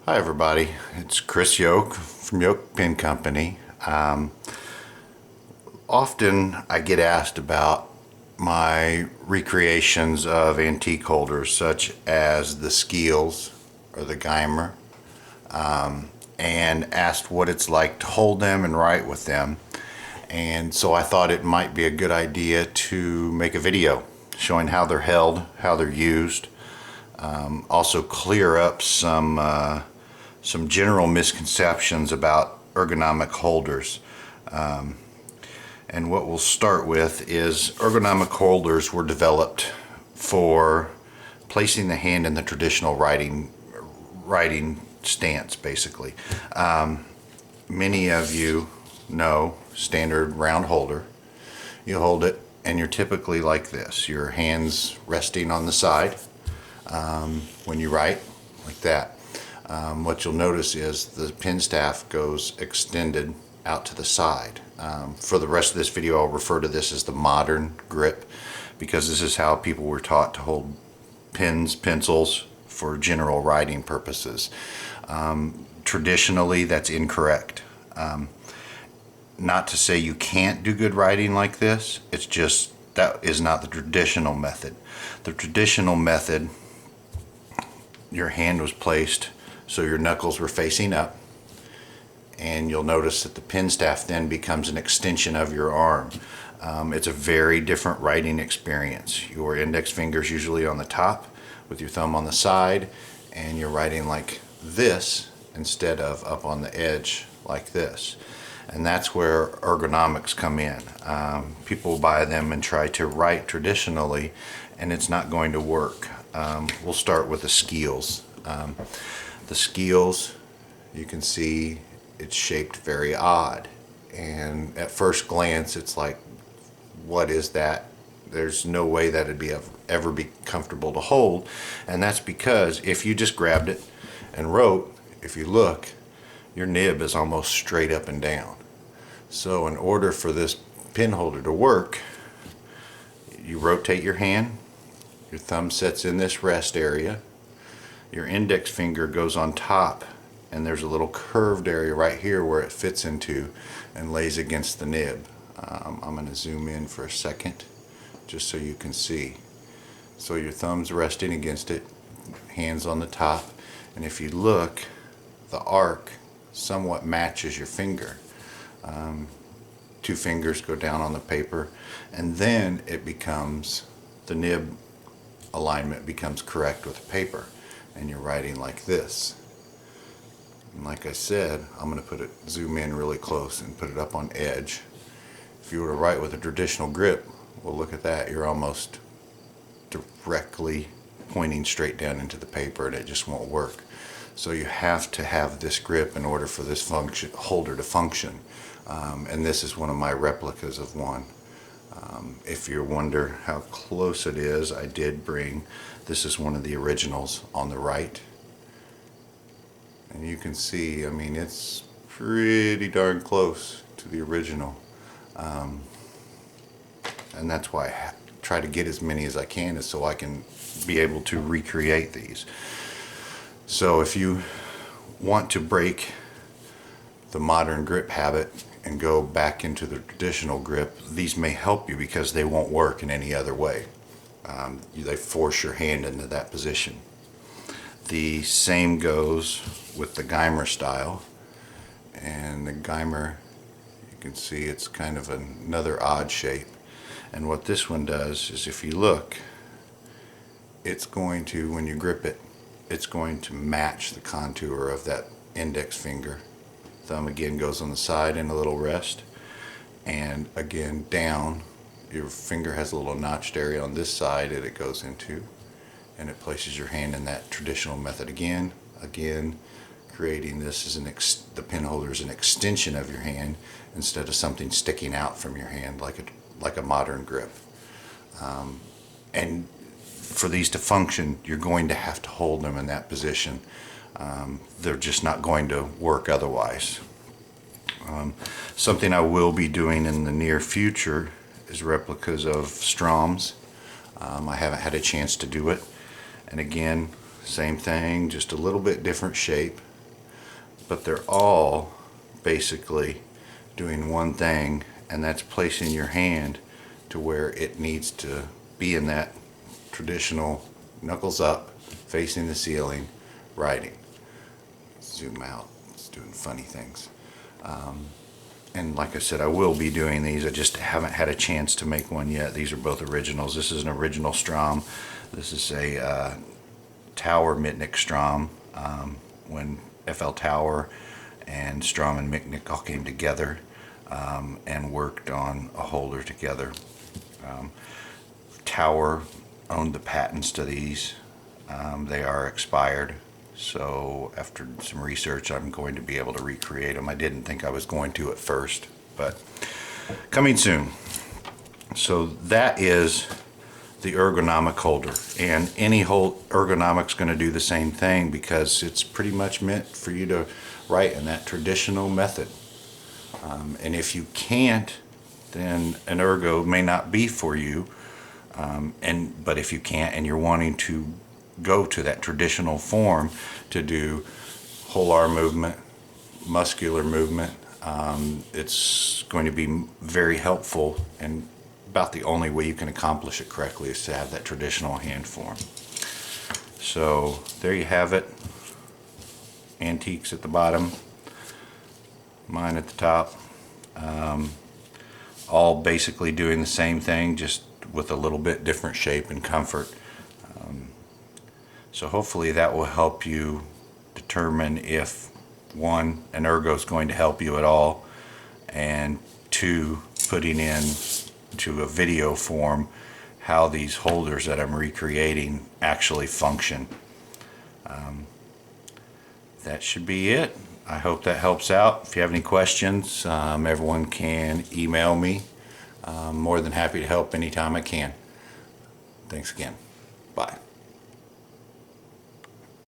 Hi everybody, it's Chris Yoke from Yoke Pen Company. Often I get asked about my recreations of antique holders such as the Skeels or the Gmeiner, and asked what it's like to hold them and write with them. And so I thought it might be a good idea to make a video showing how they're held, how they're used, also clear up some general misconceptions about ergonomic holders. And what we'll start with is ergonomic holders were developed for placing the hand in the traditional writing stance, basically. Many of you know standard round holder. You hold it and you're typically like this. Your hands resting on the side when you write, like that. What you'll notice is the pen staff goes extended out to the side. For the rest of this video, I'll refer to this as the modern grip, because this is how people were taught to hold pens, pencils for general writing purposes. Traditionally, that's incorrect. Not to say you can't do good writing like this, it's just that is not the traditional method. The traditional method, your hand was placed so your knuckles were facing up, and you'll notice that the pen staff then becomes an extension of your arm. It's a very different writing experience. Your index finger's usually on the top with your thumb on the side, and you're writing like this instead of up on the edge like this. And that's where ergonomics come in. People buy them and try to write traditionally, and it's not going to work. We'll start with the Skeels. The Skeels, you can see it's shaped very odd, and at first glance it's like, what is that? There's no way that it'd ever be comfortable to hold. And that's because if you just grabbed it and wrote, if you look, your nib is almost straight up and down. So in order for this pen holder to work, you rotate your hand, your thumb sets in this rest area, your index finger goes on top, and there's a little curved area right here where it fits into and lays against the nib. I'm going to zoom in for a second just so you can see. So your thumb's resting against it, hands on the top, and if you look, the arc somewhat matches your finger. Two fingers go down on the paper, and then it becomes, the nib alignment becomes correct with the paper, and you're writing like this. And like I said, I'm going to zoom in really close and put it up on edge. If you were to write with a traditional grip, well, look at that, you're almost directly pointing straight down into the paper, and it just won't work. So you have to have this grip in order for this holder to function. And this is one of my replicas of one. If you wonder how close it is, I did bring, this is one of the originals on the right. And you can see, I mean, it's pretty darn close to the original. And that's why I try to get as many as I can, is so I can be able to recreate these. So if you want to break the modern grip habit and go back into the traditional grip, these may help you because they won't work in any other way. They force your hand into that position. The same goes with the Gmeiner style, and the Gmeiner, you can see it's kind of another odd shape. And what this one does is, if you look, it's going to, when you grip it, it's going to match the contour of that index finger. Thumb again goes on the side in a little rest, and again down, your finger has a little notched area on this side that it goes into, and it places your hand in that traditional method again, creating this as the pen holder is an extension of your hand instead of something sticking out from your hand like a modern grip. And for these to function, you're going to have to hold them in that position. They're just not going to work otherwise. Something I will be doing in the near future is replicas of Strahms. I haven't had a chance to do it. And again, same thing, just a little bit different shape. but they're all basically doing one thing, and that's placing your hand to where it needs to be in that traditional knuckles up, facing the ceiling, writing. Zoom out, it's doing funny things. And like I said, I will be doing these. I just haven't had a chance to make one yet. These are both originals. This is an original Strahm. This is a Tower Mitnick Strahm. When FL Tower and Strahm and Mitnick all came together and worked on a holder together. Tower owned the patents to these. They are expired. So after some research, I'm going to be able to recreate them. I didn't think I was going to at first, but coming soon. So that is the ergonomic holder, and any ergonomic's going to do the same thing, because it's pretty much meant for you to write in that traditional method. And if you can't, then an ergo may not be for you. But if you can't and you're wanting to go to that traditional form to do whole arm movement, muscular movement, it's going to be very helpful, and about the only way you can accomplish it correctly is to have that traditional hand form. So there you have it. Antiques at the bottom, mine at the top. All basically doing the same thing, just with a little bit different shape and comfort. So hopefully that will help you determine if, one, an ergo is going to help you at all, and two, putting in to a video form how these holders that I'm recreating actually function. That should be it. I hope that helps out. If you have any questions, everyone can email me. I'm more than happy to help anytime I can. Thanks again. Bye.